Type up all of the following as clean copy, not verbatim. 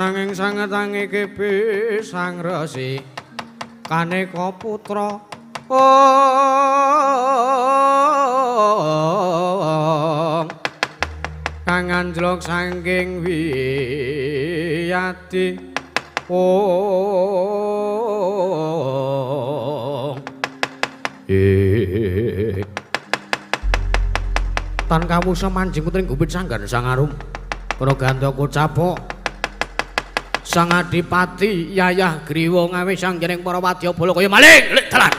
nanging sangetangi kepi sang resi kaneka putra kang anjlok saking wiyadi tan kawusa manjing putring Gumpit Sanggan Sang Arum para gandaka capok Sang Adipati Yayah Griwa ngawi sanggening para wadyabala kaya maling lek dalan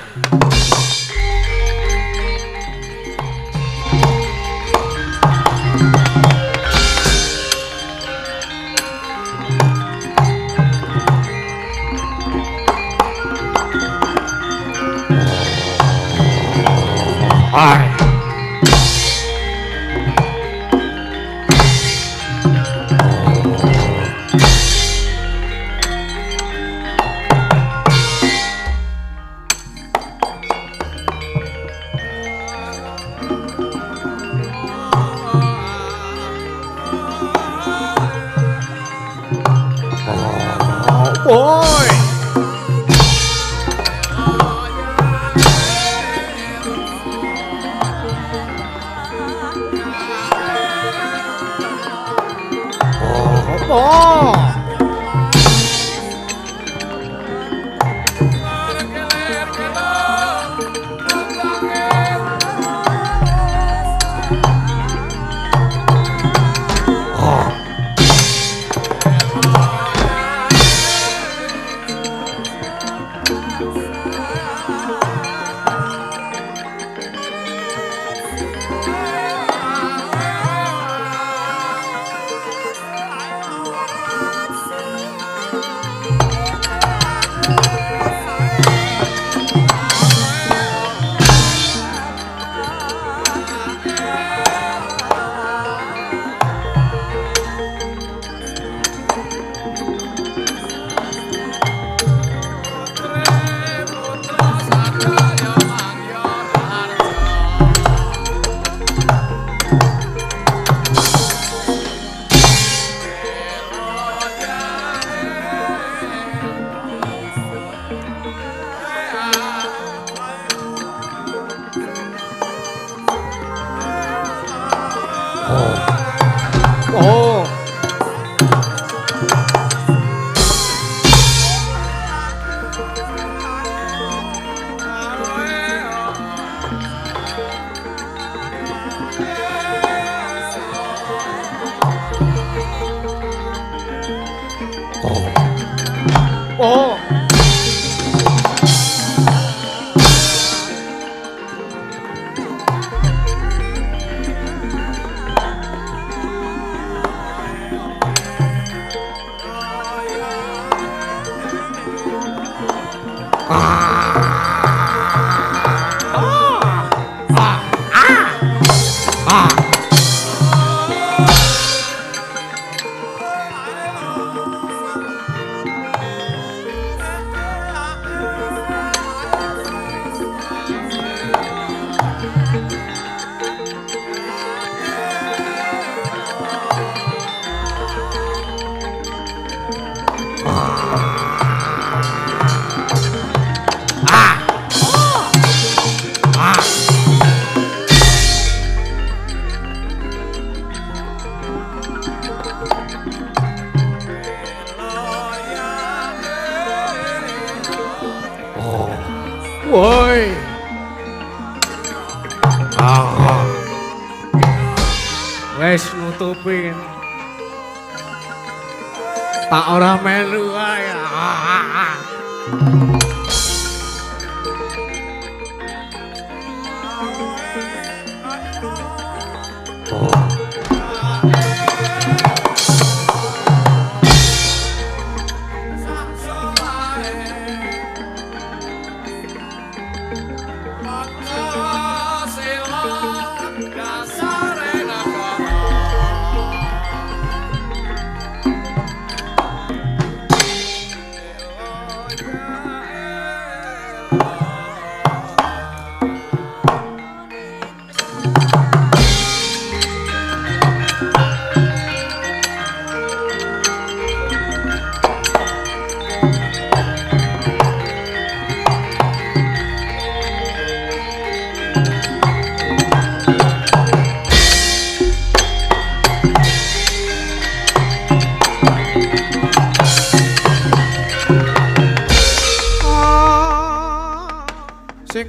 tak ora melu ae.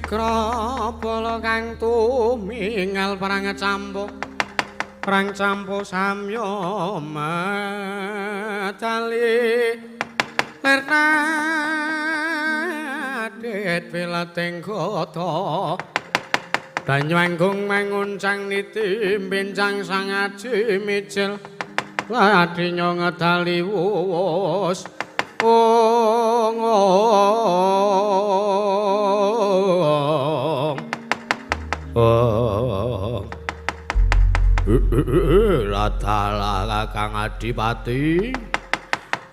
Wikra bala kang tumingal perang campo samya matali lernadet wilating kota Banyuanggung manguncang niti bincang sang aji micil ladinya ngedali wus Latala Kakang Adipati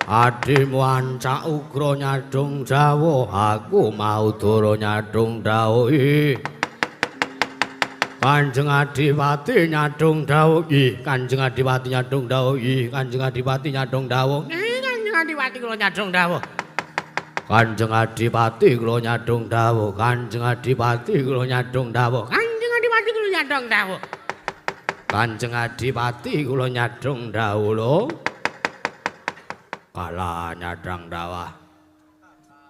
Adimu ancak ugra nyadung dawuh aku mau dara nyadung dawuh Kanjeng Adipati nyadung dawuh Kanjeng Adipati nyadung dawuh Kanjeng Adipati nyadung dawuh Kanjeng Adipati kula nyadung dawuh Kanjeng Adipati kula nyadung dawuh Kanjeng Adipati kula nyadung dawuh Kanjeng Adipati kula nyadung dawuh Kanjeng Adipati kula nyadung dawuh lho kala nyadang dawuh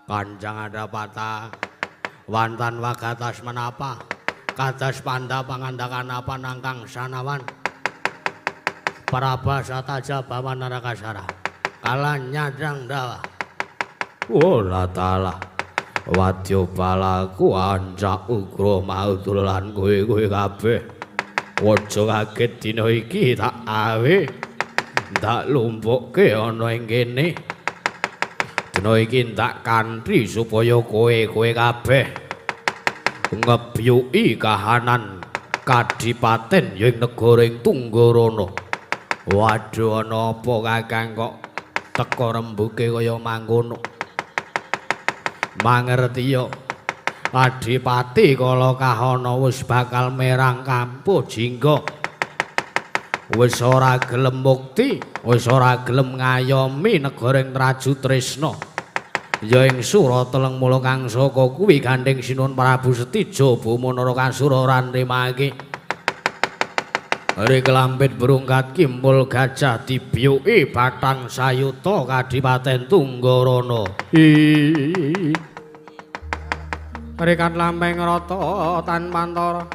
Kanjeng Adipati wantan wagatas menapa kadas panda pangandakan apa nangkang sanawan Parabasa taja bawa narakasara kala nyadang dawa wala ta'ala wadya balaku ancak ugra mautulan kowe kabeh aja kaget dina iki tak awe ndak lumpukke ana ing kene dina iki tak kanthi supaya kowe kabeh ngebyuki kahanan kadipaten ing negaring Tunggarana. Waduh ana apa Kakang kok teka rembuke kaya mangkono. Mangerti ya Adipati kala kahana wis bakal merang kampuh jingga. Wis ora gelem mukti, wis ora gelem ngayomi negaring Raju Tresna. Ya ing sura teleng mula kang saka kuwi gandeng sinuwun Prabu Setija Bamanara Kasura ranrimake Hari kelambit berungkat kimpul gajah dibyuki batang sayuta Kadipaten Tunggarana Rikat lampeng rata tan pantara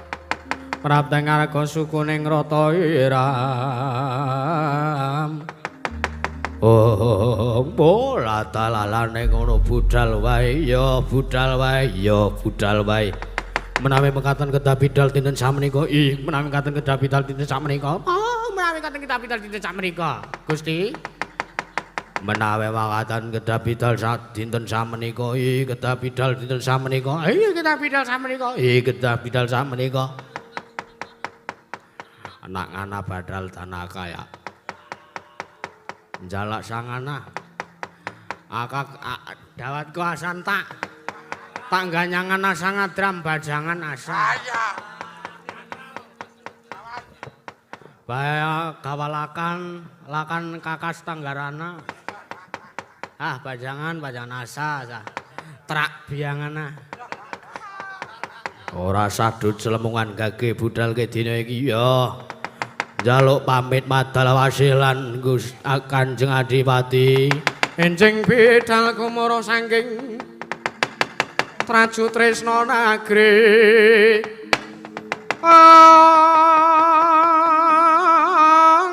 prapteng arga sukuning rata iram bola talalane ngono budal wae ya budal wae menawi mekaten kedah bidal dinten samenika menawi mekaten kedah bidal dinten samenika menawi mekaten kedah bidal dinten samenika Gusti menawi mekaten kedah bidal dinten samenika kedah bidal dinten samenika kedah bidal samenika kedah bidal samenika anak ngana badal tanaka ya Jalak sangana akak dawat kuasan tak ganyangan asangat dram bajangan asa baya kawalakan lakan kakas tanggarana bajangan asa trak biangana ora sadut selemungan gage budal ke dina iki ya Jaluk pamit madal wasilan Kanjeng Adipati enjing bidal kumara saking Raju Tresna Nagri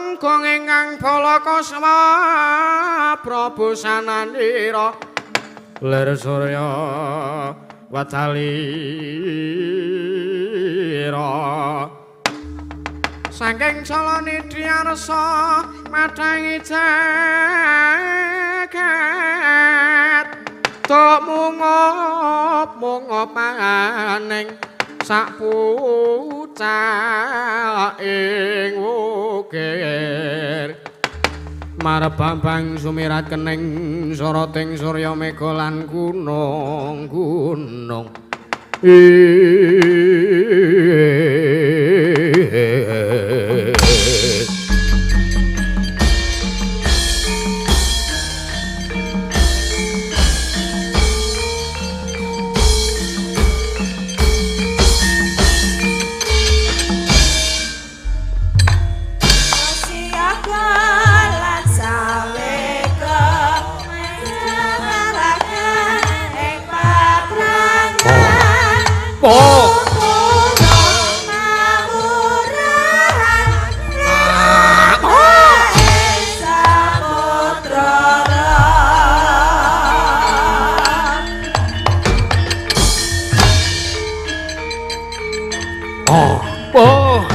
Angkong ingkang Balakasma Prabu Sanandira lir surya Watalira Saking Salanidya rasa madangi jagat tok mungop aning sak pucak ing wukir Marbambang sumirat kening soroting surya mega lan gunung Oh. Oh.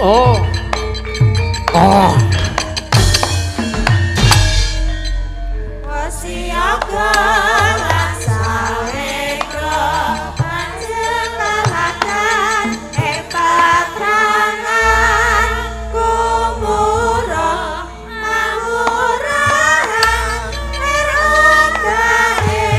Oh. Wasiyaga rasaweka panjenengan patrangan kumura mawurahan erodae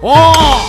Oh!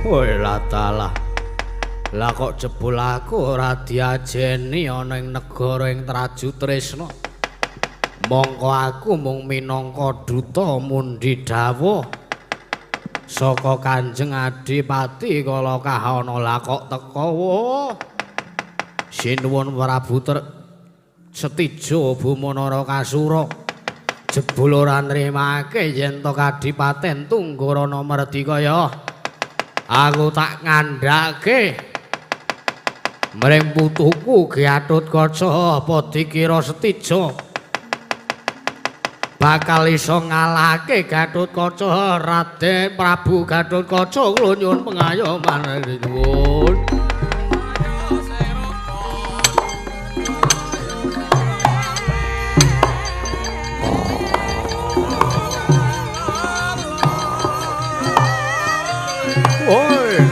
Woi latalah. Lah kok jebul aku ora diajeni ana ing negara ing Traju Tresna. Mongko aku mung minangka duta mundi dawuh saka Kanjeng Adipati Kala Kahana. Lah kok teka wo. Sinuwun Prabu Setijo Bumanara Kasura. Jebul ora nrimake yen to Kadipaten Tunggarana Merdikaya. Aku tak ngandhake mring putuku Gatotkaca apa dikira Setija bakal iso ngalahake Gatotkaca. Raden Prabu Gatotkaca kula nyuwun pengayoman nuwun. Oi.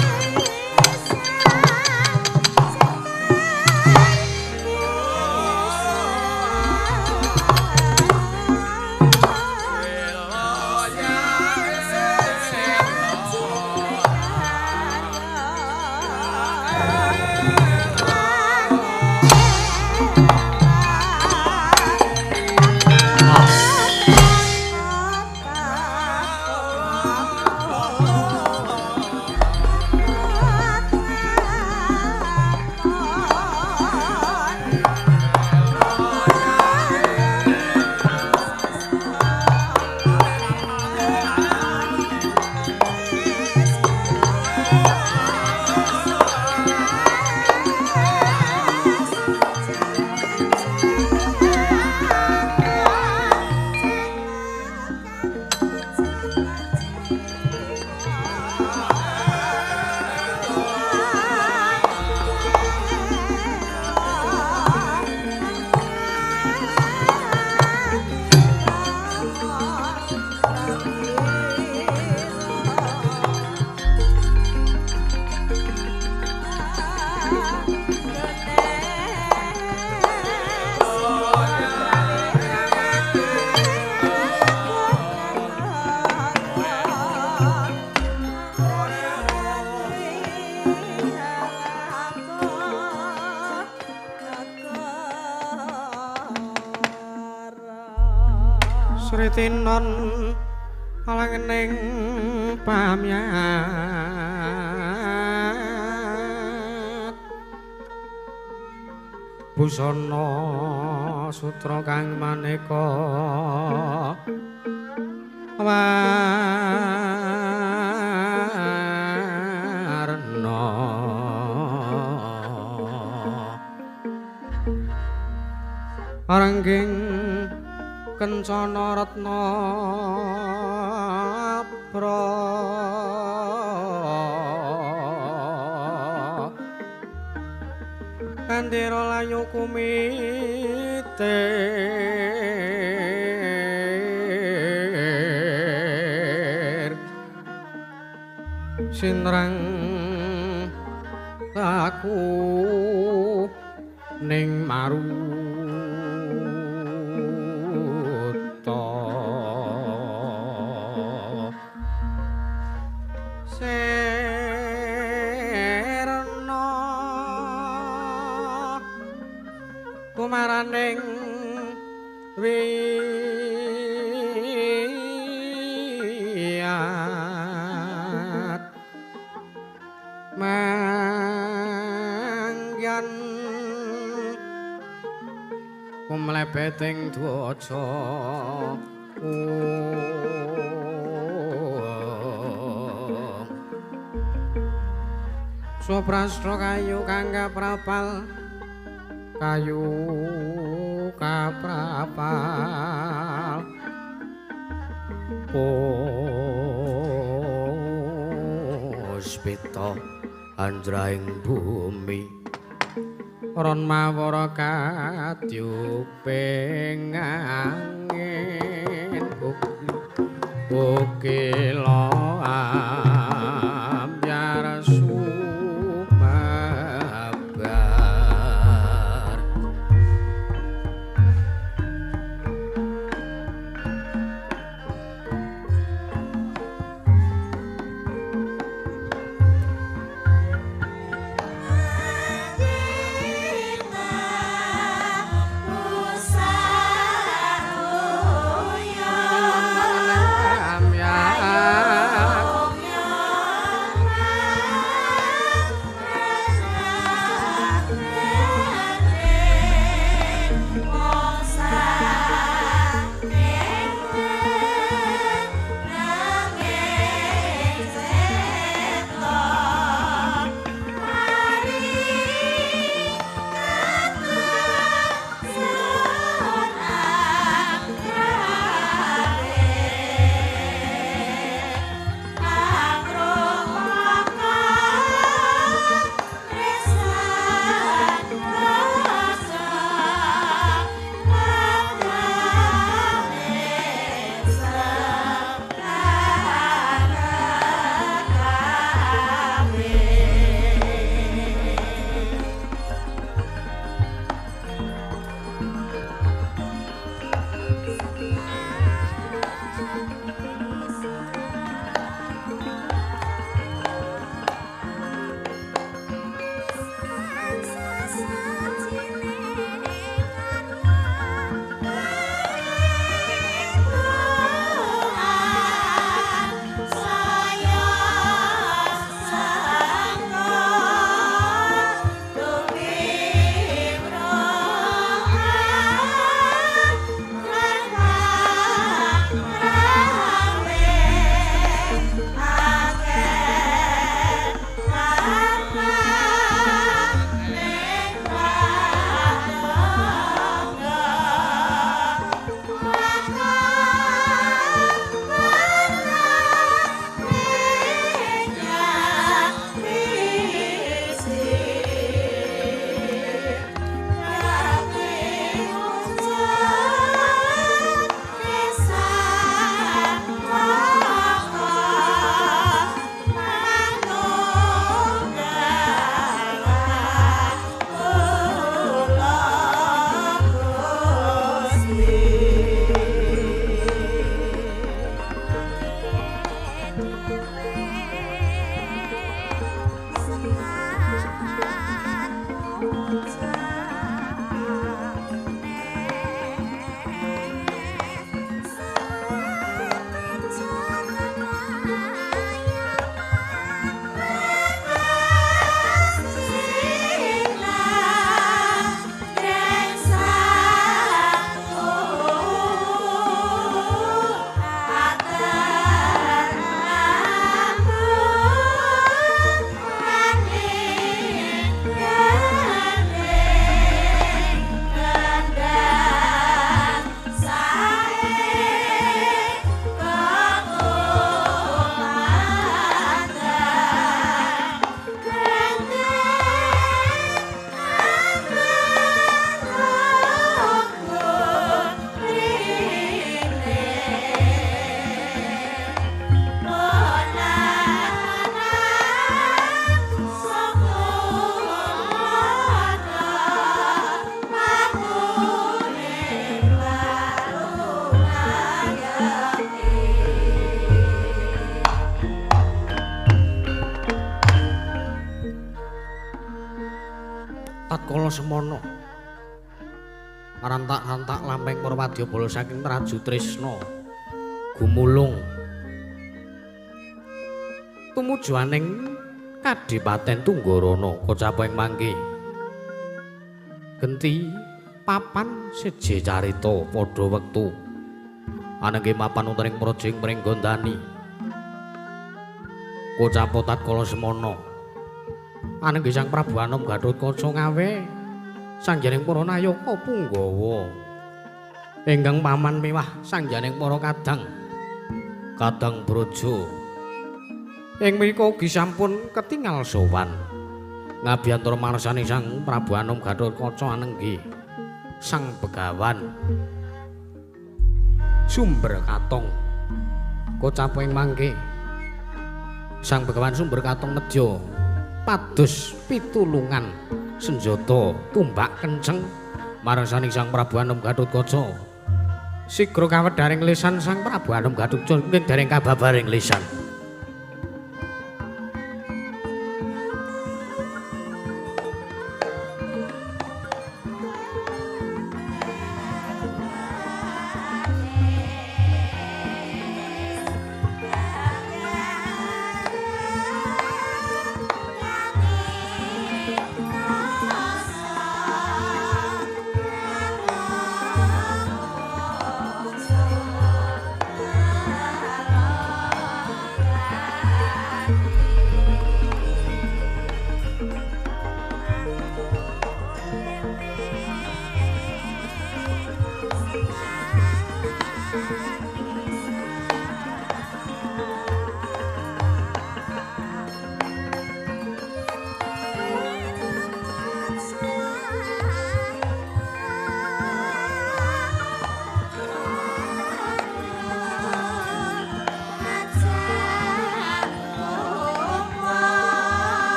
Sritinon alangening pamyat busana sutra kang maneka warna arangging Kencana Ratna Kandira layu kumite sinrang aku ning maru kumaraning wiyat mangyan kumlebeting dwaja Suprastra kayu kang kaprapal kayu kaprapal puspita andraing bumi ron mawara kadyuping angin ukila ambyar sumabar tatkala semana rantak-rantak lampeng para wadyabala saking Raju Trisna gumulung tumuju aning Kadipaten Tunggarana Kacaping mangke genti papan seje carita padha wektu ananging mapan wonten ing Projing Pringgondani Kocapa tatkala semana ananging Sang Prabu Anom Gatotkaca ngawe sangjaning para nayaka Punggawa ingkang paman miwah sangjaning para kadang Kadang Brojo ing mriku ugi sampun ketingal sowan ngabiyantur marsani Sang Prabu Anom Gatotkaca anenggi Sang Begawan Sumber Katong Kocapo ing mangke Sang Begawan Sumber Katong nedya pados pitulungan senjata tumbak kenceng marsani Sang Prabu Anom Gatotkaca sigra kawedharing lisan Sang Prabu Anom Gatotkaca ing dereng kababaring lisan.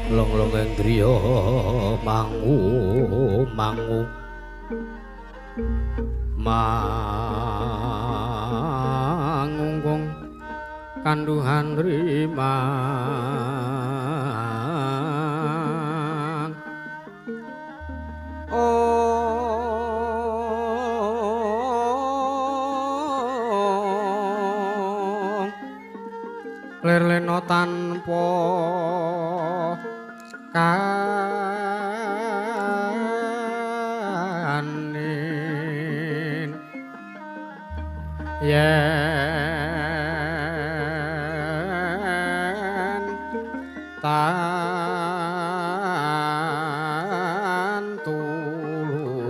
Long-longeng driya mangu mangungkung kanduhan riman lerlena tanpa kanin yen tan tulusa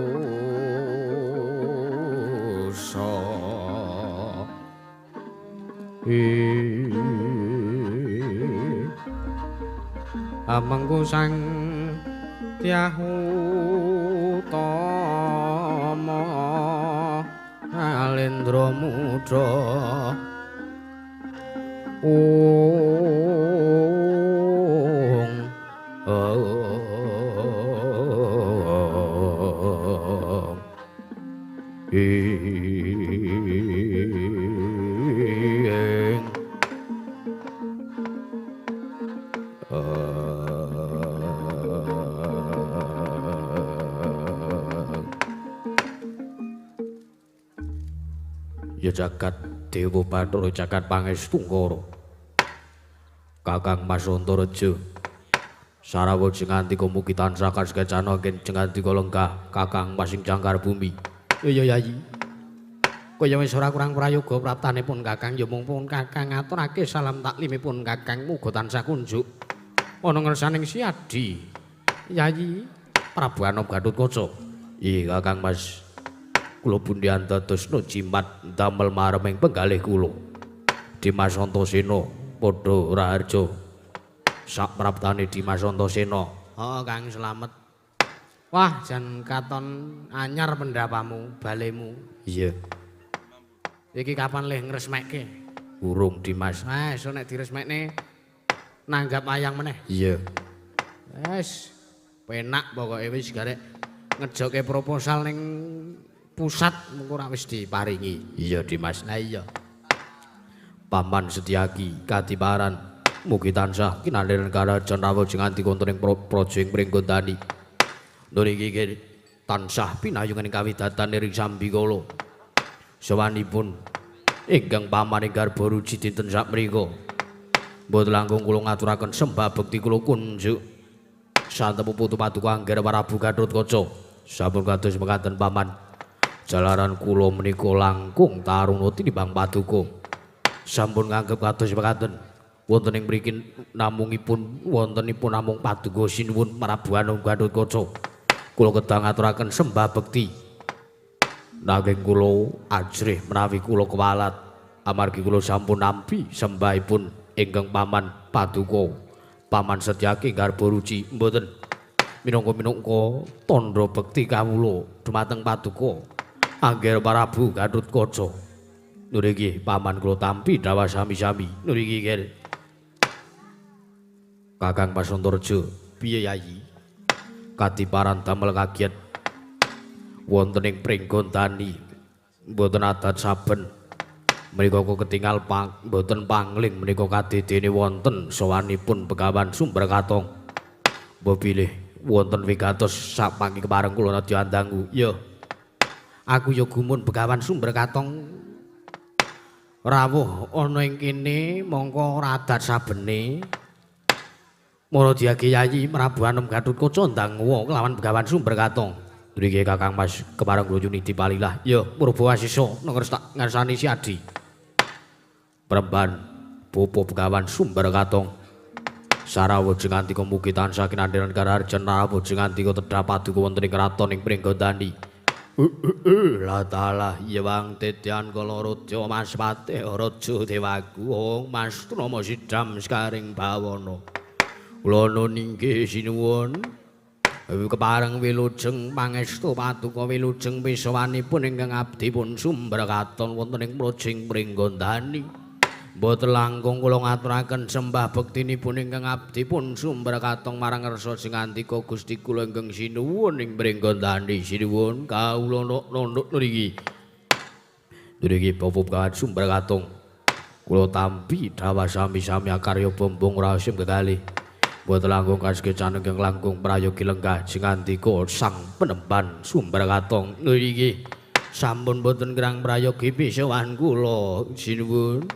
amangku sang tyahu tama alendra muda ya jagat Dewa Bathara jagat Pangestungkara Kakang Mas Antareja Sarawa jengantika mugi tansah kasukecana ken jengantika lenggah Kakang Masing Jangkar Bumi ya Yayi kaya wis ora kurang prayoga praptanipun Kakang ya mungpun Kakang ngaturake salam taklimipun Kakang muga tansah kunjuk ana ngersaning siadi Yayi Prabu Anom Gatotkaca iya Kakang Mas kula bundian dadosna jimat damel mareming penggalih kula Dimas Antasena padha raharja sak praptane Dimas Antasena Kang slamet Wah, jan katon anyar pendapamu, balemu. Iya. Iki kapan leh ngresmekke? Urung Dimas. Esuk nek diresmekne nanggap ayang meneh. Iya. Wes, penak pokoke wis garek ngejoke proposal ning pusat mengko ora wis diparingi. Iya Dimas. Lah iya. Paman Setyaki Katiparan mugi tansah kinandheran karajan rawuh jeng anti konten ing praja ing Pringgondani. Nuriki tansah pinayungan ing kawidatan ing Sambikala. Sawanipun ingkang paman ing garba ruci dinten sakmenika. Mboten langkung kula ngaturaken sembah bekti kula kunjuk santepu putu paduka Angger Prabu Gatotkaca. Sampun kados mekaten paman. Jalaran kula menika langkung taruna tinimbang paduka. Sampun nganggep kados mekaten. Wonten ing mriki namungipun wontenipun namung paduka sinuwun Prabu Anom Gatotkaca. Kula kedah ngaturaken sembah bekti. Nanging kula ajrih menawi kula kewalat amargi kula sampun nampi sembahipun ingkang paman paduka paman Setyaki garba ruci mboten minangka tandha bekti kawula dumateng paduka Angger Prabu Gatotkaca. Nuriki paman kula tampi dawa sami-sami. Nuriki ger Kakang Pasantarja piye Yayi? Katiparan damel kagiat wonten ing Pringgondani mboten adat saben menika kok ketingal mboten pangling menika kadidene wonten sawanipun Begawan Sumber Katong. Mbok bilih wonten wigatos sapangking kepareng kula nadya andangu. Ya. Aku ya gumun Begawan Sumber Katong rawuh ana ing kene mongko ora adat sabene. Mula diagi Yayi Prabu Anom Gatotkaca ndang kelawan Begawan Sumber Katong. Mriki Kakang Mas kepareng kula nyuniti palilah. Ya, murba wasisa nengres tak ngarsani si Adi. Premban Bopo Begawan Sumber Katong. Sarawuh jeng antika mugi tansah kinandheran kararjan rawuh jeng antika tedhah paduka wonten ing kraton ing Pringgondani. La taala yewang tetian kala raja Mas Patih Raja Dewagung Mas Trama Sidam Skaring Bawana. Kula ningge sinuwun kepareng wilujeng pangestu paduka wilujeng pisawanipun ingkang abdipun Sumber Katon wonten ing Projing Pringgondani. Mboten langkung kula ngaturaken sembah bektinipun ingkang abdipun Sumber Katong marang ngersa sing andika Gusti kula ingkang sinuwun ing Pringgondani. Sinuwun kawula nunduk nriki. Nriki Bapak Begawan Sumber Katong. Kula tampi dawa sami-sami akarya bombong rasim kekalih. Mboten langkung kaskecan ingkang langkung prayogi lenggah sing andika Sang Penemban Sumber Katong. Nriki sampun boten kirang prayogi pisawan kula sinuwun.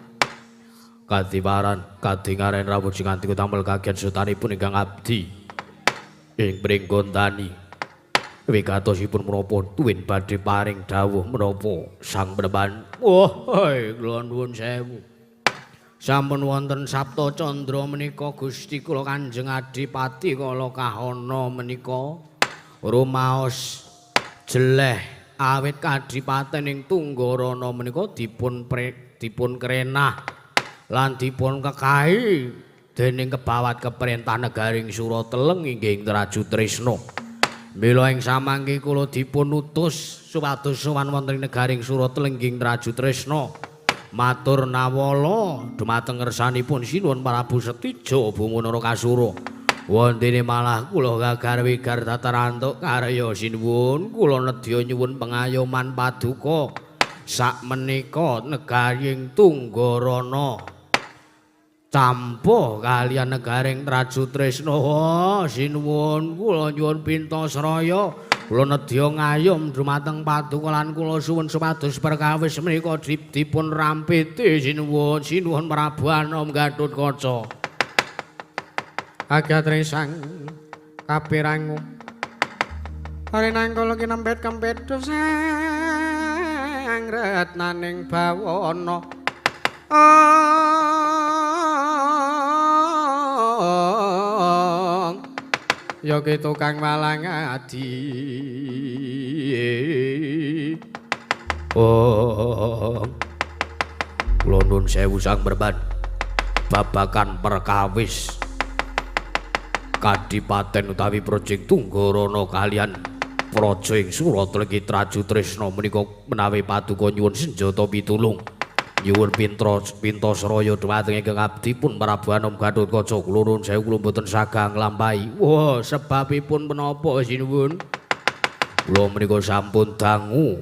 Katiparan kadingaren rawuh sing andika tampel kagiat sutanipun ingkang abdi ing Pringgondani. Wigatosipun menapa tuwin badhe paring dawuh menapa Sang Penemban. Kula nuwun sewu. Sampun wonten Sabta Candra menika Gusti kula Kanjeng Adipati Kala Kahana menika rumaos jeleh awit kadipaten ing Tunggarana menika dipun krenah lan dipun kekahi dening kebawat keperintah negaring Surateleng inggih Traju Tresna. Mila ing samangke kula dipun utus supados sowan wonten negaring Surateleng inggih Traju Tresna. Matur nawala dumateng ngersanipun sinuwun Prabu Setija Bumunara Kasura. Wontene malah kula gagar wigar tatarantuk karya sinuwun kula nedya nyuwun pengayoman paduka sakmenika negaring Tunggarana campuh kaliyan negaring Traju Tresna. Sinuwun kula nyuwun pintasraya kula nedya ngayom dumateng paduka lan kula suwun supados perkawis menika dipun rampiti sinuwun Prabu Anom Gatotkaca. Agatresang kapirangu parinang kula kinempet kempet sang retnaning bawana. Ya ki tukang malang adi. Kula nuwun sewu Sang Perban. Babakan perkawis Kadipaten utawi Projeng Tunggorana kalian Projeng Suratlegit Raju Tresna menika menawi paduka nyuwun senjata pitulung nyuwun pintasraya dhumateng ingkang abdipun Prabu Anom Gatotkaca kula nuwun sewu kula boten sagah nglampahi. Wah, sebabipun menapa sinuwun? Kula menika sampun dangu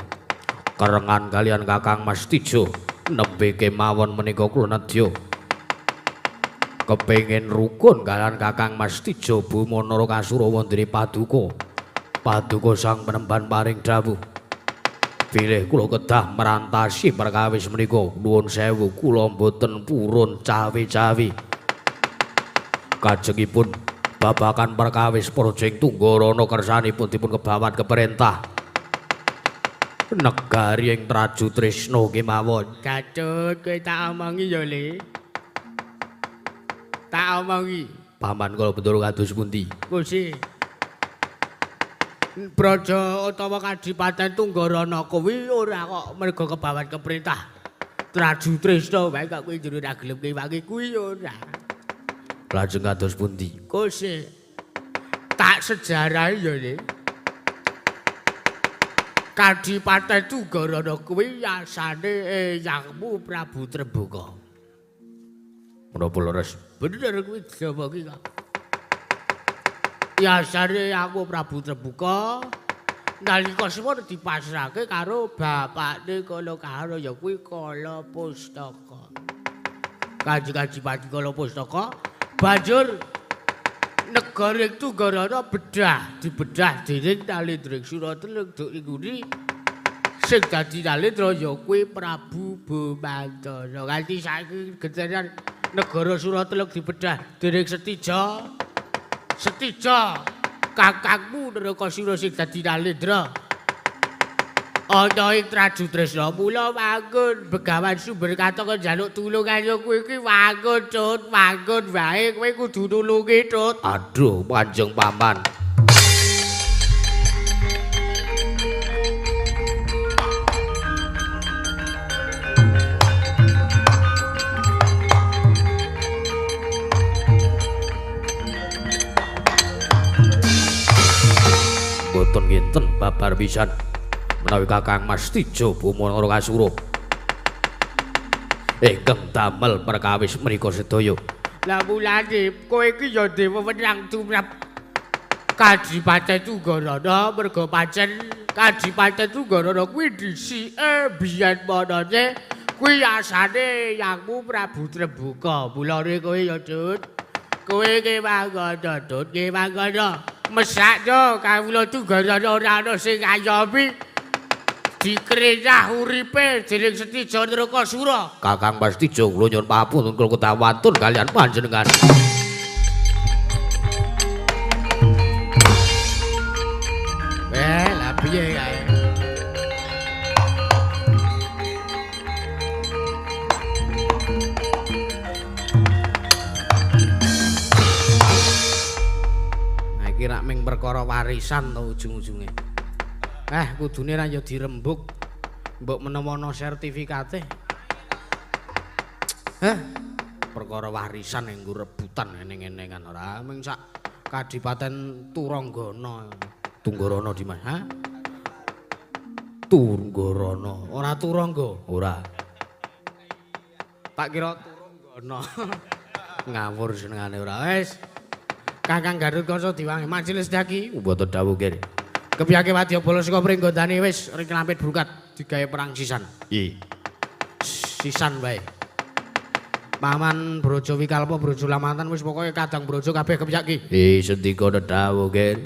kerengan kalian Kakang Mas Tijo nembe kemawon menika kula nedya kepengin rukun kalian Kakang Mas Tijo Bumanara Kasura wondene paduka sang penemban paring dawuh bilih kula kedah merantasi perkawis menika nuwun sewu kula mboten purun cawe-cawe kajengipun babakan perkawis Projeng Tunggorana kersanipun dipun kebawat keperintah negari ing Traju Tresna kemawon. Gatut kowe tak omongi ya Le. Tak omongi. Paman kula Bathara kados pundi? Gusti. Praja utawa Kadipaten Tunggorana kuwi ora kok merga kebawat keperintah Traju Tresna wae kok kowe jero ra gelem ngewangi kuwi ora. Lajeng kados pundi? Gusti. Tak sejarah ya Le. Kadipaten Tunggorana kuwi asane Yangmu Prabu Trembaka. Menapa leres? Bener kuwi diomongi kok. Yasane Yangmu Prabu Trembaka nalika suwun dipasrahke karo bapakne Kalakahara ya kuwi Kalapustaka. Kanjeng-kanjeng Kalapustaka banjur negara Tunggorana dibedah dening Nalendra Suratlegit nguni sing dadi Nalendra ya kuwi Prabu Bomantara. Kanthi saiki geteran negara Suratlegit dibedah dening Setija kakangmu Narakasura sing dadi Nalendra. Ana ing Traju Tresna mula manggon Begawan Sumber Kataka njaluk tulung karo kowe iki manggon Cut, manggon wae kowe kudu nulungi Cut. Aduh, Kanjeng Paman. Boten ngenten babar pisan. Menawi Kakang Mas Tijo Bumanara Kasura ingkang damel perkawis menika sedaya. Lah mulane kowe iki ya dewa wenang tumrap Kadipaten Tunggorana merga pancen Kadipaten Tunggorana kuwi dhisike biyen manane kuwi asane Yangmu Prabu Trembaka. Mulane kowe ya Dut. Kowe ki mangkono Dut, ki mangkono. Mesakno kawula Tunggorana ora ana sing ngayomi. Dikrenah uripe dening Setija Narakasura. Kakang Mas Tijo kula nyuwun papunten kula kedah wantun kalian panjenengan. Lah piye kae? Nah iki rak ming perkara warisan to ujung-ujunge. Kudune ra ya dirembuk. Mbok menawa ana sertifikate. Perkara warisan nggo rebutan eneng-enengan ora ming sak Kadipaten Turanggana. Tunggorana Dimas, Tunggorana, ora Turangga, ora. Tak kira Turanggana. Ngawur senengane ora. Wis. Kakang Gatotkaca diwangi majelis daki mboten dawuh kene. Kepiyake wadyabala saka pringgondane wis ring lampit brukat digawe perang sisan. Nggih. Sisan wae. Paman Brojo Wikalpa Brojo Lamatan wis pokoke kadang brojo kabeh kepiyake. Sendika dawuh ken.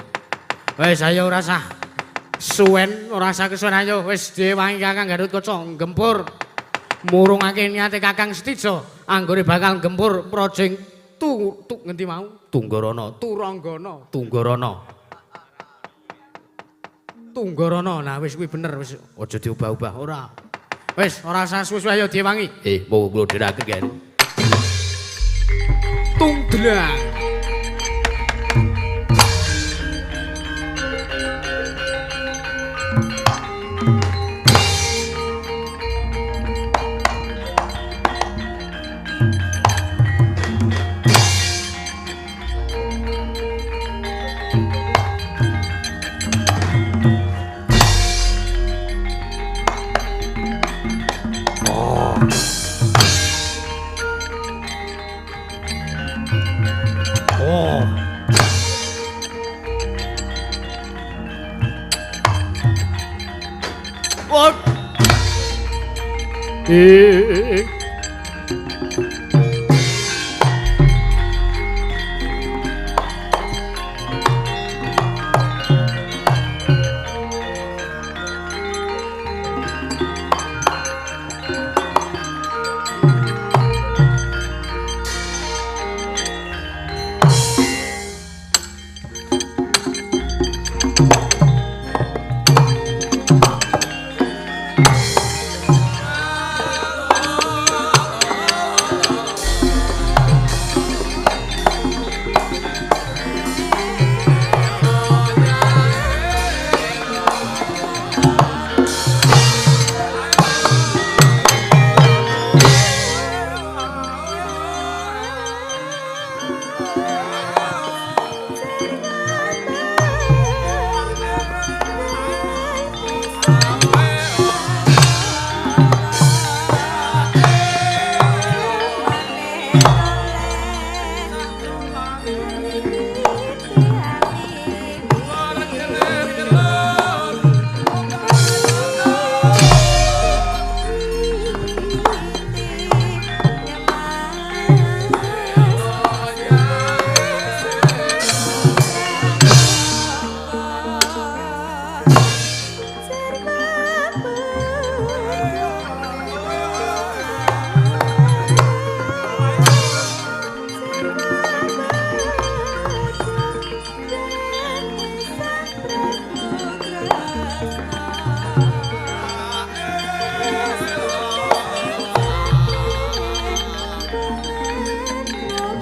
Wis ayo ora sah suwen, ora sah kesuwen ayo wis diwangi Kakang Gatotkaca gempur murungake niate Kakang Setija anggone bakal gempur Projeng ngendi mau? Tunggorana, Turanggana, Tunggorana. Nah wis kuwi bener wis aja diubah-ubah ora. Wis ora usah suwe-suwe ayo diwangi. Monggo kula dherekaken kene. Tungdlang.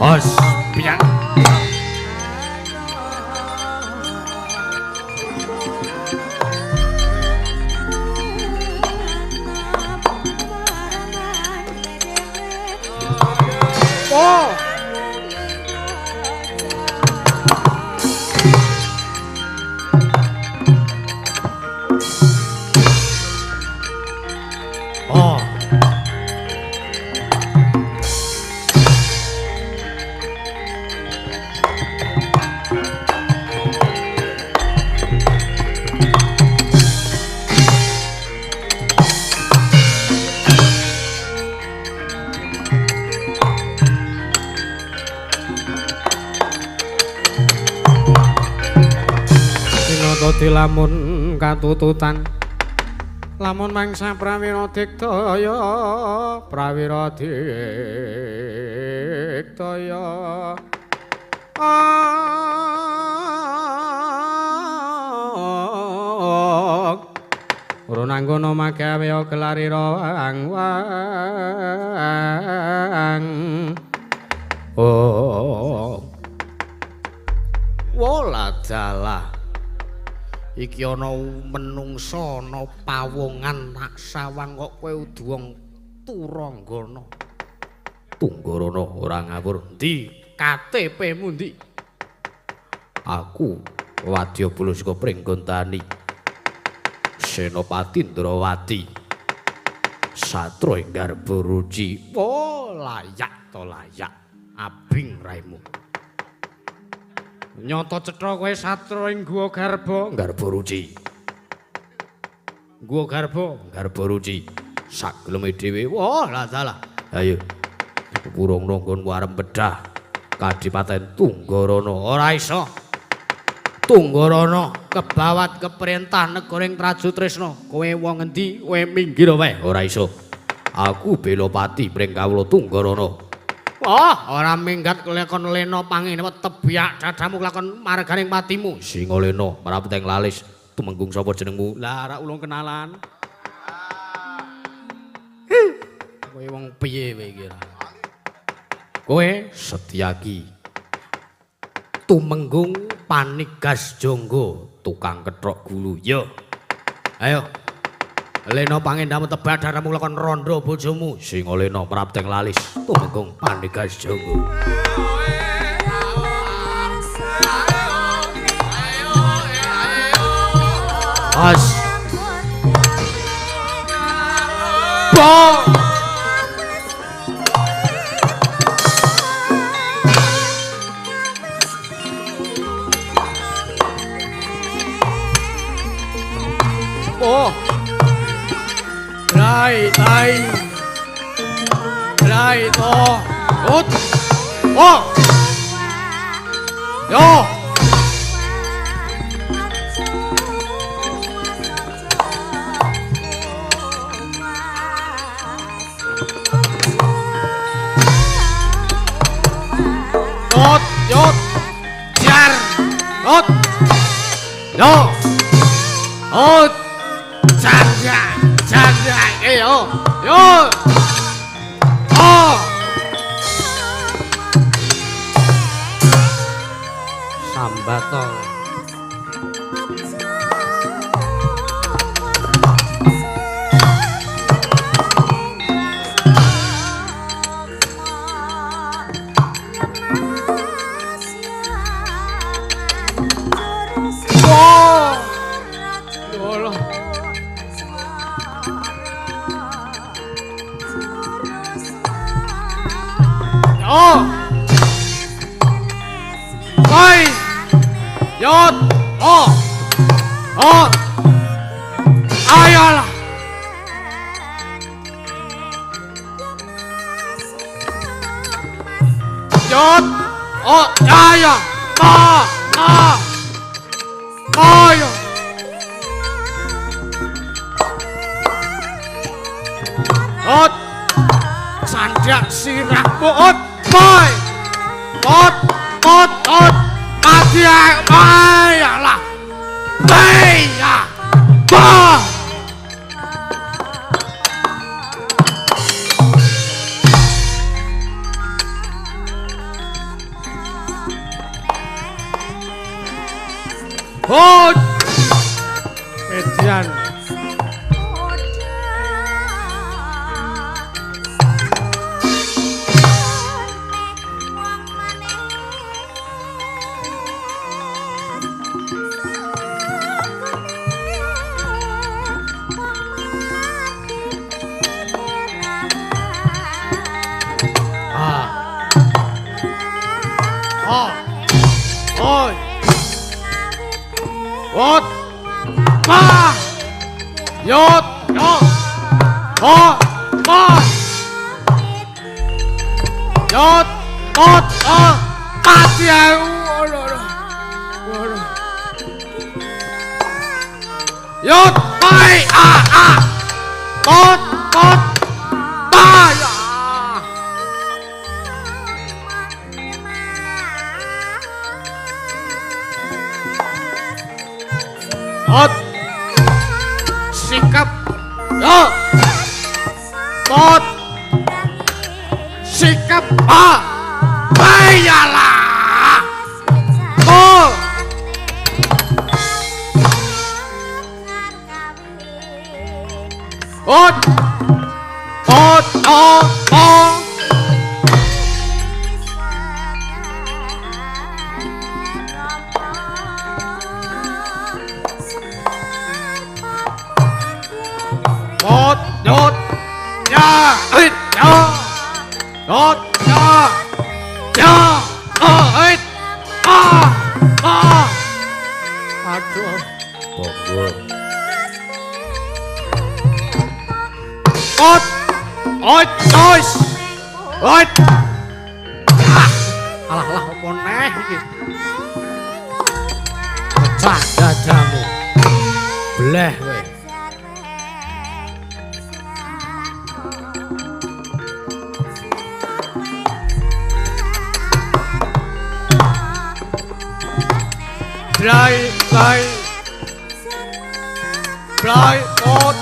Hos, pian. Oh. Oh. Dadi lamun katututan lamun mangsa prawira diktaya ora nanggono magawe gelarira wang waladalah iki ana menungsa ana pawongan nak sawang kok kowe uduwang turanggana. Tunggarana ora ngawur. Ndi KTP-mu ndi? Aku Wadyabala saka Pringgantani. Senopati Ndrawati. Satra ing Garbaruci. Oh, layak to layak. Abing raimu. Nyata cetha kowe satra ing Guwa Garbaruci. Guwa Garbaruci. Sageleme dhewe. Wah, ladalah. Ayo. Purung nonggon warem bedah. Kadipaten Tunggarana ora iso. Tunggarana kebawat keperintah negaring Trajutresna. Kowe wong endi? Kowe minggir wae. Ora iso. Aku Belopati pring kawula Tunggarana. Wah, ora minggat kelakon lena panginepet tebiak dadamu kelakon marganing patimu. Singalena marapeteng lalis tumenggung sapa jenengmu? Lah ora ulung kenalan. Kowe wong piye kowe iki? Kowe Setyaki. Tumenggung Panigas Jonggo, tukang kethok gulu. Yo. Ayo. Lena pangendamu tebak daramu lakon rondo bojomu. Singalena prapteng lalis tumenggung Panigas Jonggo. As. Bo. Oh. Tai. Blai to. Ut. Oh. Yo. Yot, yot. Jar. Yot. Yo. Ut. Janda, janda. Yo. Yo. Oh. Sambato. Wow. Ya Allah. Oh. Oi. Yot. Oh. Oh. Ayolah. Yot. Oh, ya ya. Ah, ah. Ayo. Ot. Sandak sirahmu ot. Boy. Ot. Ot. Ot. Mati ayalah. Baya. Bah. Hot. Edian. Oi. Ot. Ma. Yot. Yo. Ho. Ma. Yot. Ot. Oh. Mati aku. Yot. Mai. Ah. Ah. Ot. Ot. Ma. Ya. Ot. Sikap. Yo. Ot. Sikap. Ah. Bayalah. Oh. Ot. Ot. Oh. Oh. Một, một, ya, ít, ya, một, ya, ya, ít, aduh, Monggo. một, oi, nois, oi, alah, alah, apa neh iki, pecah dadamu, bleh, weh. Blai, blai, blai, một,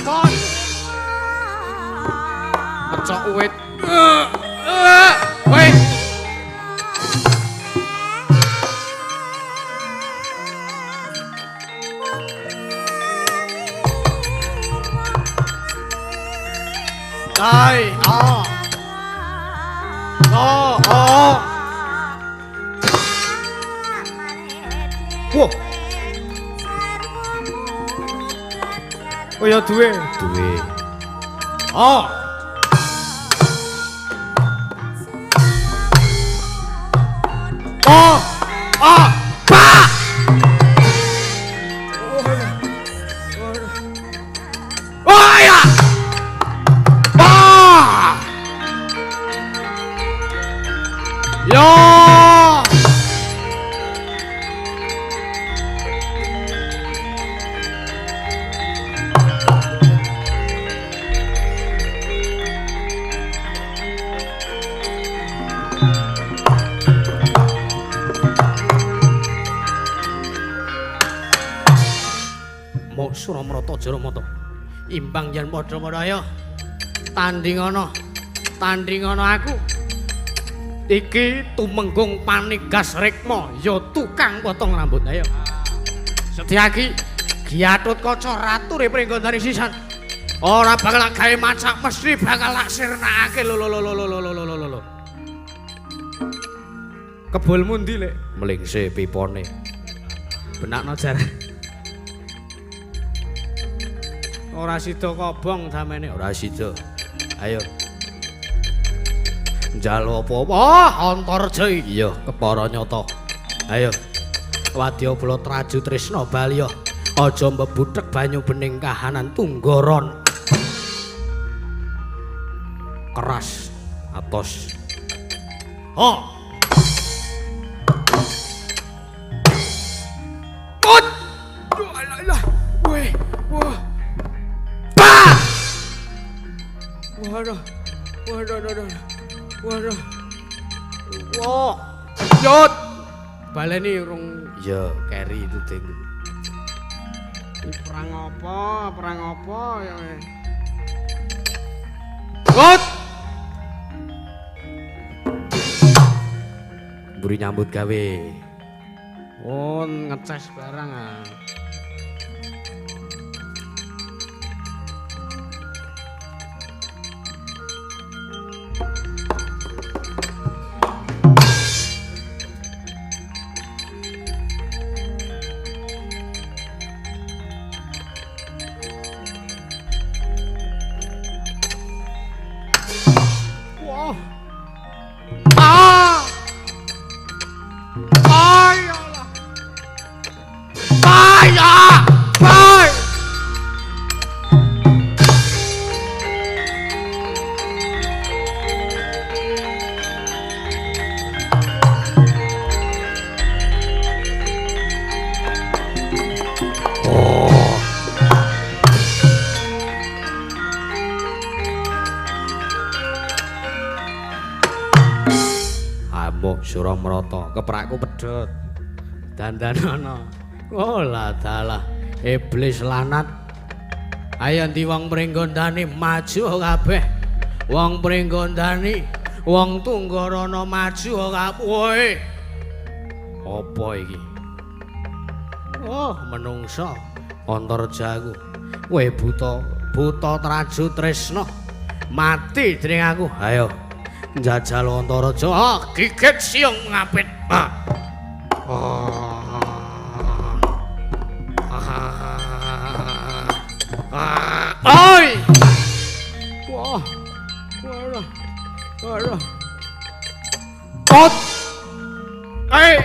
con, chọn wait, wait, đây, Wow. Oh ya duwe. Duwe. Oh. Oh. Ah. Ba. Oh ya. Ba. Yo. Mok Suramrata Jaramata imbang yen padha-padha ayo tandingana aku iki tumenggung panigas rekma ya tukang potong rambut ayo Setyaki Gyatut Kaca ratu Pringgondani sisan ora bakal gawe macak mesti bakal laksirnakake lho kebulmu ndi lek mlingse pipone benakno jar ora sida kobong samene ora sida ayo njaluk apa Antarja iya kepara nyata ayo Wadyabala Traju Trisna Balya aja mbebuthek banyu bening kahanan Tunggaron keras atos oh Kot alah weh wah waduh wah yot baleni urung ya keri itu ding perang apa ya kot buri nyambut gawe oh ngeces barang ah Suramrata keprakku pedhot dandanana olah dalah iblis lanat ayo ndi wong Pringgondani maju kabeh wong Pringgondani wong Tunggarana maju kabeh apa iki oh menungsa Antarjaku kowe buta Traju Trisna mati dening aku ayo njajal Antaraja gigit siung ngapit oi wah waduh kot ei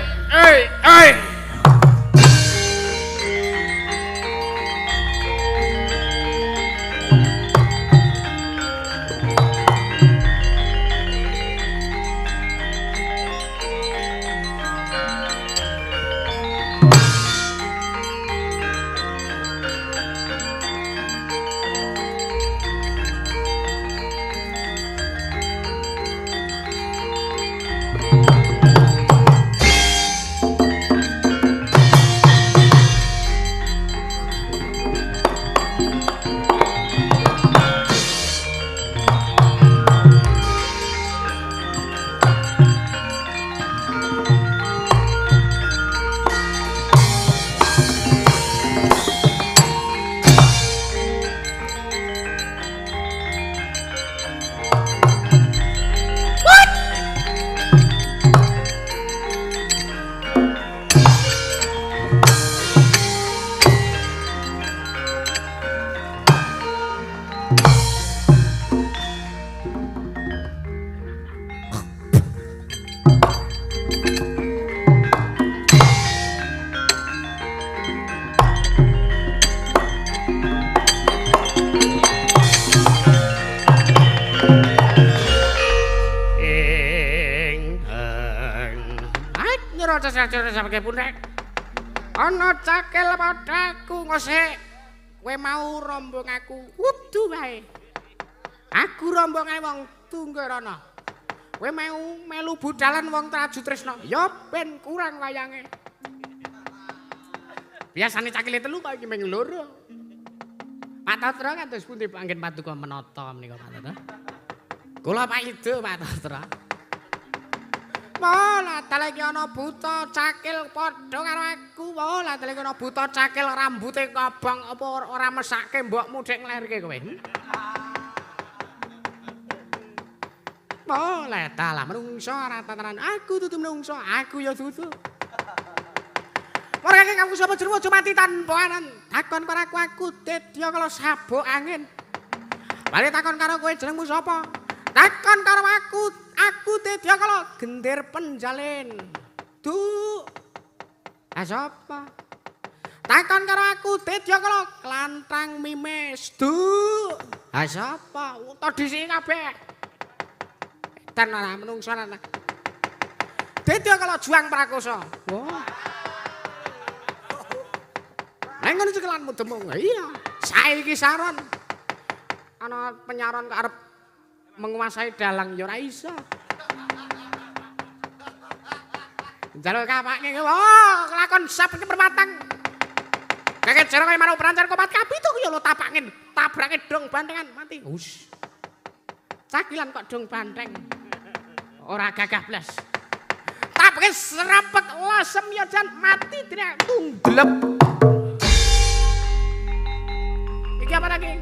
Mula cacah sampe punek. Ana cakil padhaku ngosek. Kowe mau rombong aku. Kudu wae. Aku rombong ae wong Tunggarana. Kowe mau melu budhalan wong Traju Tresna. Ya ben kurang wayange. Biasane cakile telu kok iki mung loro. Pak Tatra kados pundi panggen paduka menata menika Pak Tatra? Kula paido Pak Tatra. Wala dalah iki ana buta cakil padha karo aku. Wala dalah iki ana buta cakil rambute kobong apa ora mesake mbokmu dek nglairke kowe. Wala dalah menungso ora tataran aku dudu menungso, aku ya dudu. Ora kene kamu sapa jero aja mati tanpa anan. Takon karo aku dedya kala sabuk angin. Bali takon karo kowe jenengmu sapa? Takon karo aku dedya kala gender penjalin. Du. Sapa? Takon karo aku dedya kala klantang mimes. Du. Sapa? Uta dhisiki kabeh. Dan ora menungso ana. Dedya kala juang prakosa. Wah. Nek ngono cekelanmu demung. Iya, saiki saron. Ana penyaron arep menguasai dalang ya ora iso. Jaluk kapake wah kelakon sapeke permatang. Kaget jero kaya marang perancar kopat kapitu ya lo tapangin, tabrake dong bantengan mati. Hus. Cakilan kok dong banteng. Ora gagah blas. Tapake serapek lasem ya jan mati dene tungglep. Iki apa lagi?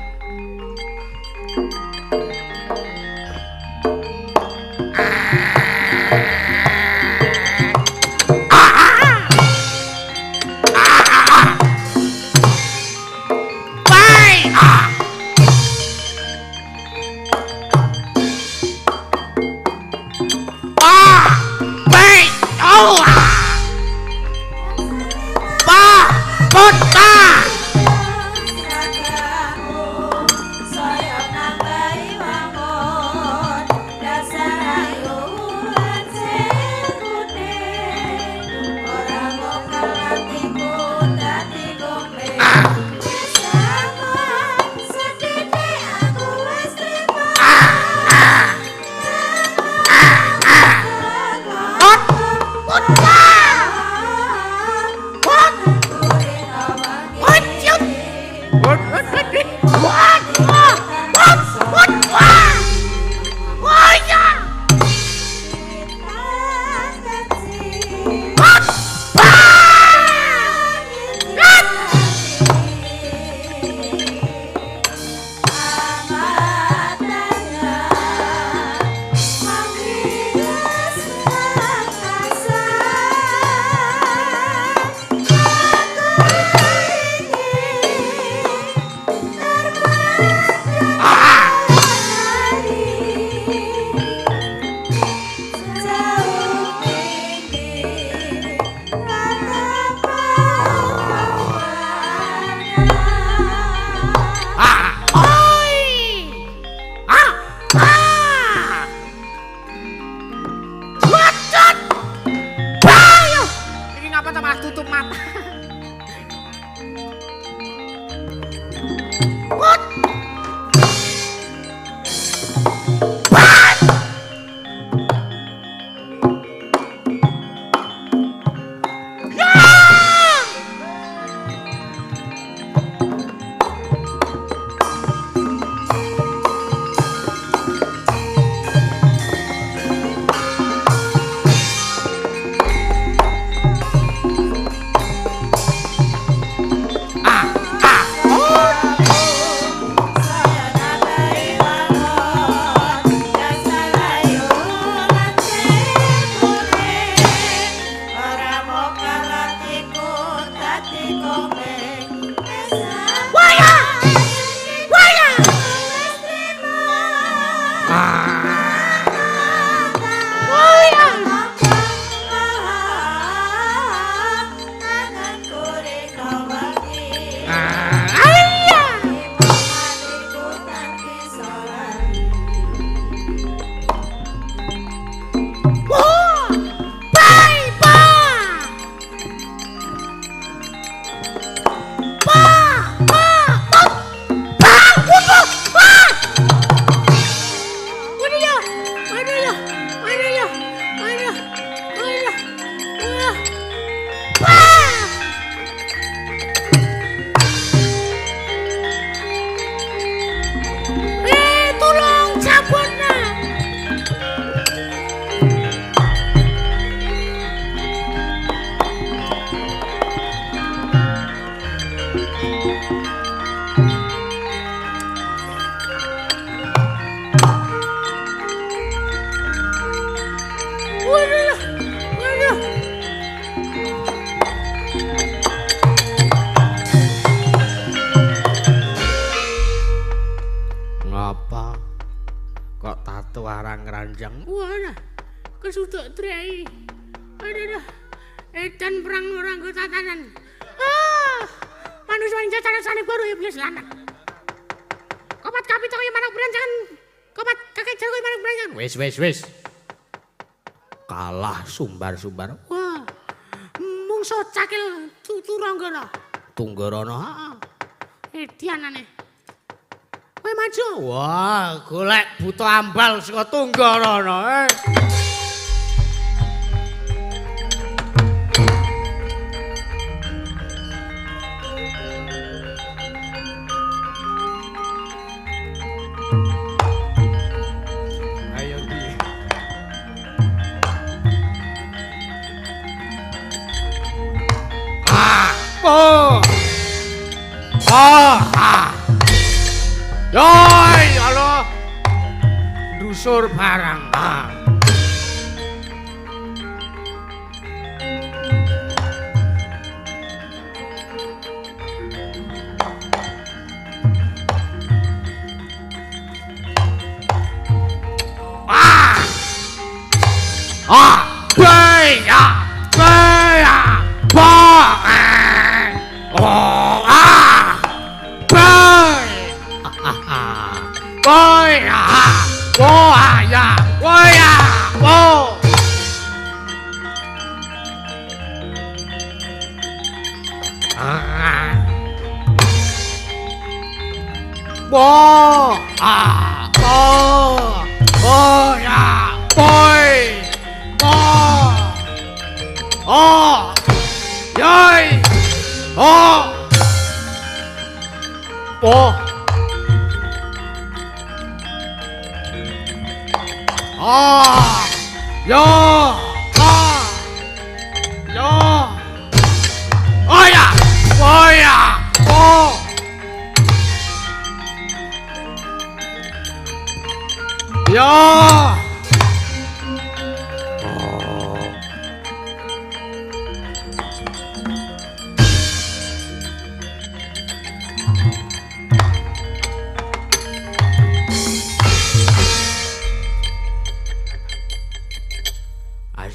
panjang. Wah, kesuduk trai. Aduh. Edan perang orang tatanan. Manusia cara-cara baru iblis lanang. Kopat kapito kaya manang berancangan. Kopat kakek jago manang berancangan. Wis. Kalah sumbar-sumbar. Wah. Mungso cakil Turanggana. Tunggarana. Edianane. Kowe maju. Wah, golek buta ambal saka Tunggarana. Yoi, halo. Dusur barang.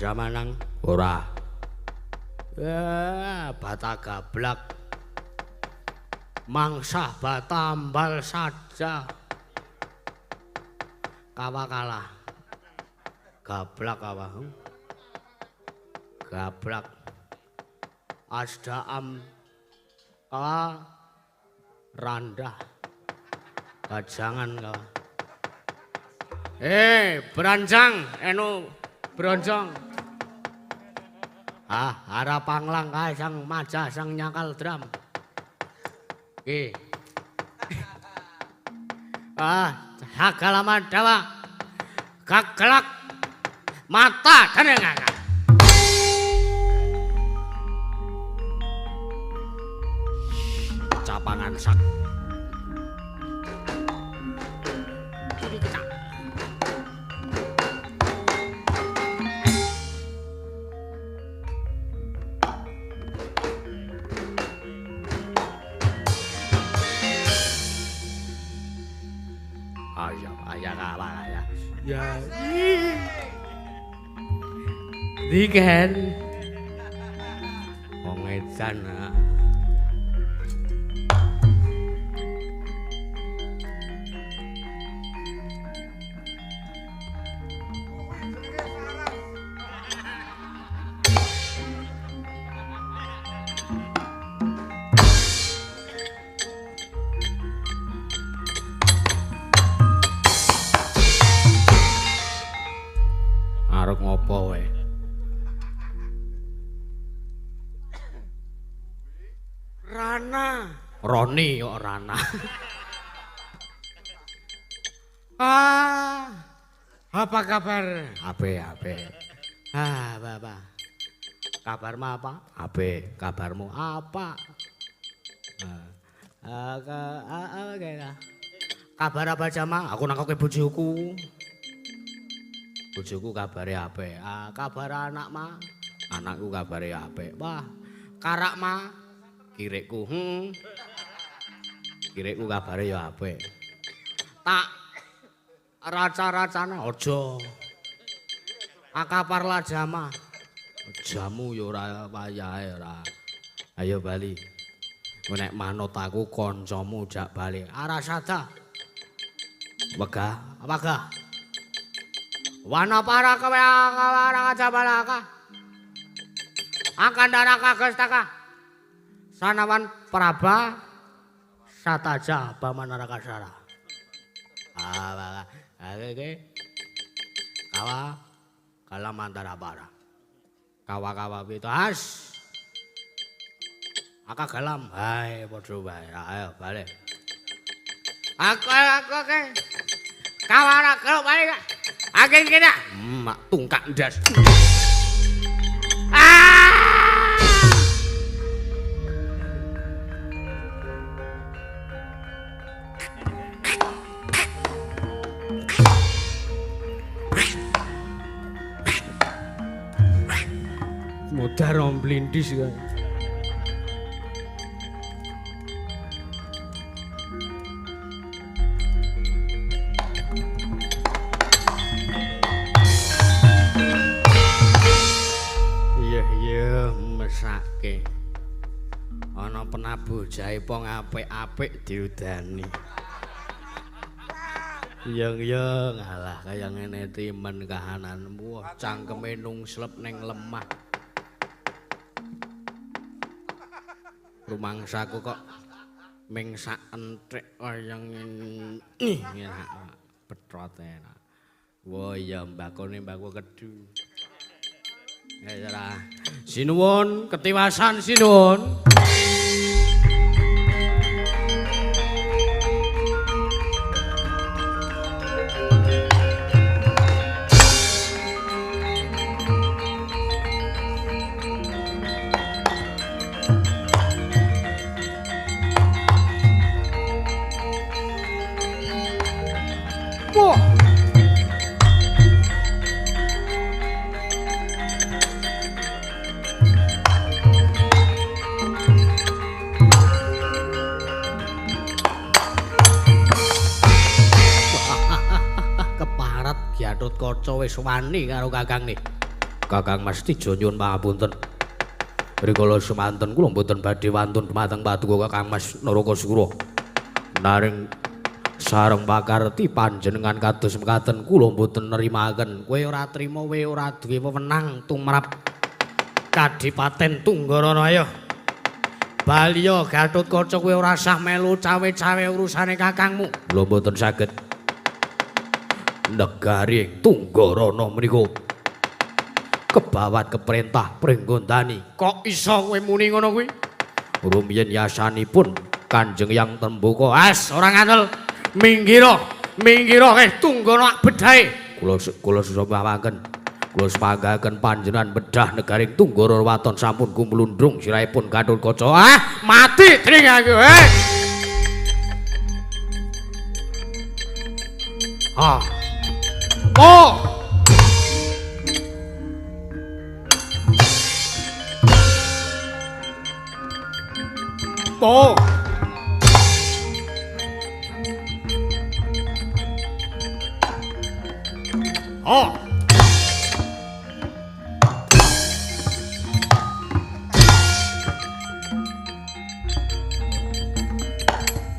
Manang ora. Bata gablak. Mangsah batambal saja. Kawa kalah. Gablak kawa. Gablak. Asdaam kawa randah. Bajangan kawa. Beranjang enu bronjong. Harap panglang kae sang majah sang nyakal dram. Ki. Hagalama dawa. Gagelak mata denengan. Capangan sak. Diken wong edan arep ngopo wae. Rana, Roni kok Rana. Apa kabar? Ape. Bapak. Kabarmu apa? Ape. Kabarmu apa? Kabar apa jama? Aku nangkok bojoku. Bojoku kabare ape? Kabar anak mah? Anakku kabare ape? Wah, karak mah? Kirikku, kirikku kabare ya apik. Tak raca-racana aja Akaparla jama. Jamu ya ora payahe ora. Ayo bali. Nek manut aku kancamu jak bali. Arasada. Wegah. Wana para kewarang jabalaka. Akandaraka gestaka. Sanawan Praba Sataja Bamanaraka. Oke. Kawa kalamantara para. Kawa pitas. Aka galam. Hai padha wae. Ayo bali. Aku ke. Kawara kalau bali. Agen kena. Mak tungkak ndas. Modar romblindis kan. Iya mesake. Ana penabuh jahe pong apik-apik diudani. Yang alah kaya ngene timen kahananmu cangkeme nungslep ning lemah. Rumangsaku kok ming sak enthik kaya ngene petrote. Wo ya mbakone mbakku kedu. Ya sinuwun ketiwasan sinuwun. Kaca wis wani karo Kakang nih. Kakang mesti nyuwun pangapunten. Rikala semanten kula mboten badhe wantun dumateng Paduka Kakang Mas Narakasura. Naring sareng pakarti panjenengan kados mekaten kula mboten nerimaken. Kowe ora trima kowe ora duwe wewenang tumrap Kadipaten Tunggaranaya. Baliya Gatotkaca kowe ora sah melu cawe-cawe urusane kakangmu. Lho mboten saged. Negari Tunggarana menika kebawat keperintah Pringgondani. Kok iso kowe muni ngono kuwi? Rumiyin yasanipun Kanjeng Yang Trembaka. As ora ngandel. Minggira Tunggara bedhae. Kula susapaken. Kula sepanggaken panjenengan bedah negari Tunggara waton sampun kumlundrung sirahipun Gatotkaca. Mati tring aku. Oh.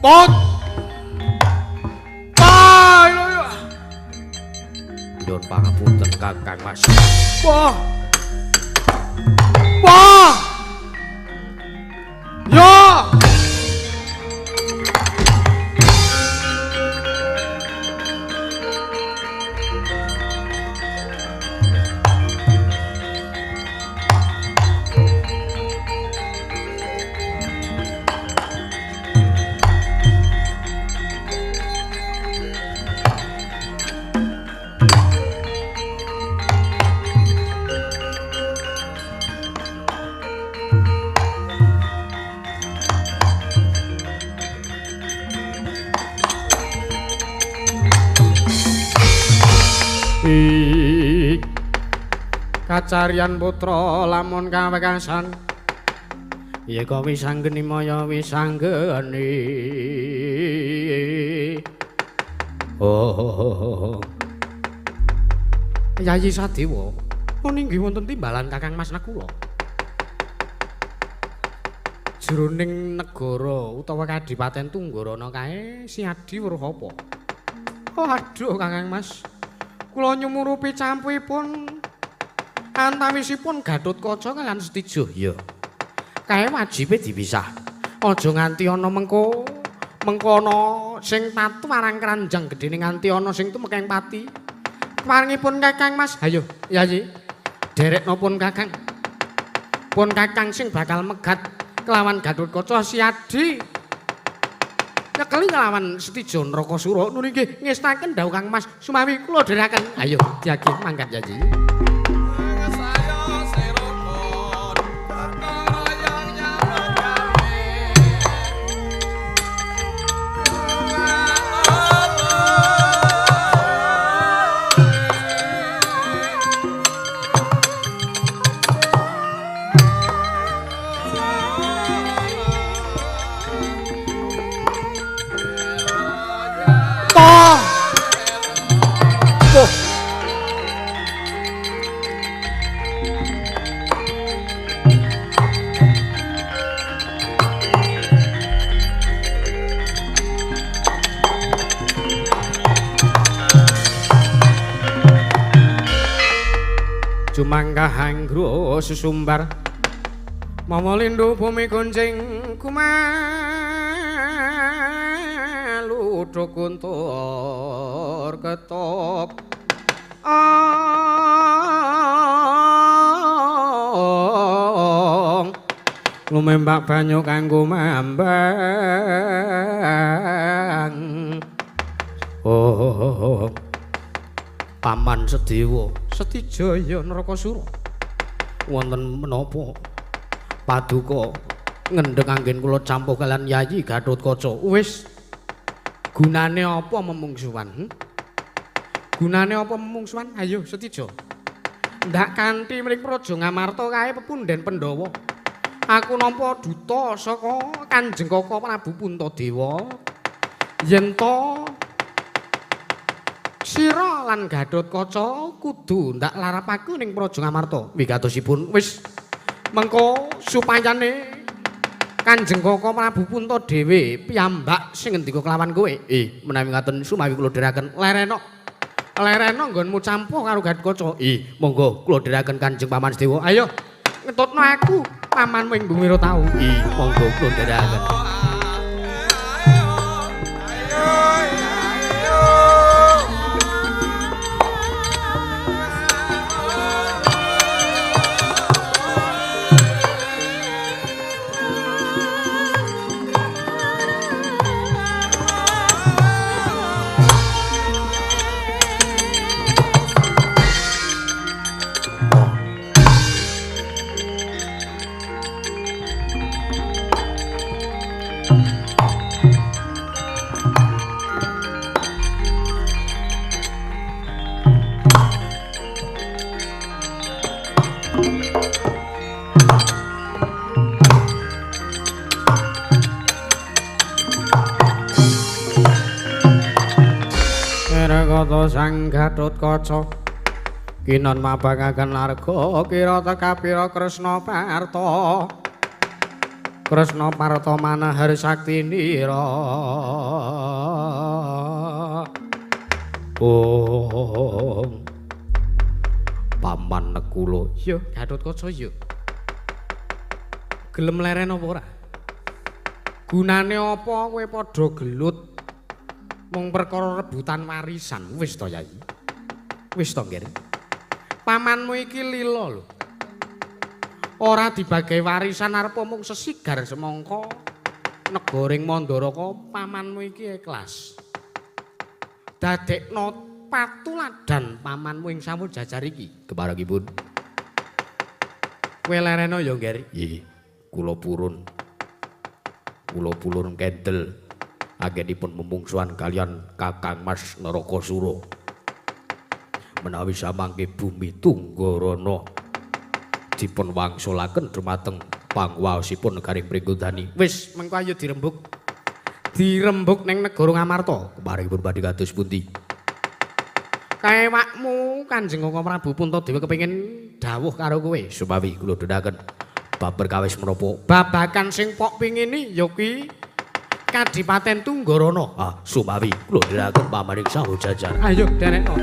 Pot. Nyuwun pangapunten Kakang Mas. Wah. Ya. Kacarian putra lamun kawekasan ya kok wisanggeni maya wisanggeni Yayi Sadewa Oh inggih wonten timbalan Kakang Mas Nakula. Jroning negara utawa Kadipaten Tunggarana kae Siadi weruh apa? Oh aduh Kakang Mas. Kula nyumurupi campuripun antawisipun Gatotkaca kaliyan Setijo. Ya. Kae wajibe dipisah. Aja nganti ana mengkono sing patu marang kranjang gedene nganti ana sing tumekeng pati. Paringipun Kakang Mas. Hayo, Yayi. Derekno pun Kakang. Pun Kakang sing bakal megat kelawan Gatotkaca Siadi. Nyekeli kelawan Setijo Nrakasura nun inggih ngestaken dawuh Kang Mas sumawi kula dherekaken. Ayo, diagi mangkat Yayi. Mangkahanggra susumbar mama lindhu bumi kuncing kumalu kuntur ketok lumembak banyu kanggo mambang Paman Sedewa Setijaya Nrakasura wonten menapa paduka ngendheng anggen kula campuh kalian Yayi Gatotkaca wis gunane apa memungsuhan gunane apa memungsuhan ayo Setija ndak kanthi mring Praja Ngamarta kae pepunden Pandhawa aku nampa duta saka Kanjeng Kaka Prabu Puntadewa yen to Sira lan Gatotkaca kudu ndak larapaku ning Praja Ngamarta. Wigatosipun wis mengko supayane Kanjeng Kaka Prabu Puntadewa piyambak sing ngendika kelawan kowe. Menawi ngaten sumawi kula dherekaken lerena. Lerena nggonmu campuh karo Gatotkaca. Monggo kula dherekaken Kanjeng Paman Sedewa. Ayo ngetutno aku pamanmu ing bumi tau. Monggo kula dherekaken. Sang Gatotkaca kinon mabangaken larga kira tekapira Kresna Parta Kresna Parta manahar saktinira Paman Nakula ya Gatotkaca ya gelem leren apa ora gunane apa kowe padha gelut mung perkara rebutan warisan wis to Yayi wis to nggih pamanmu iki lila lho ora dibagi warisan arep mung sesigar semangka negaring Mandaraka pamanmu iki ikhlas dadekno patuladan pamanmu ing sampun jajar iki keparengipun kowe lerena ya nggih nggih kula purun kendel anggenipun memungsuhan kalian Kakang Mas Nrakasura menawi samangke bumi Tunggarana dipun wangsulaken dumateng pangwaosipun Garing Pringgondani wis mengko ayo dirembuk ning negara Ngamarta keparengipun badhe kados pundi kawakmu Kanjeng Kaka Prabu Puntadewa kepengin dawuh karo kowe. Supawi kula dhedaken bab perkawis menapa? Babakan sing pok pingini ya kuwi Kadipaten Tunggarana. Supawi kula dhedaken pamaring sawo jajar. Ayo, derekno.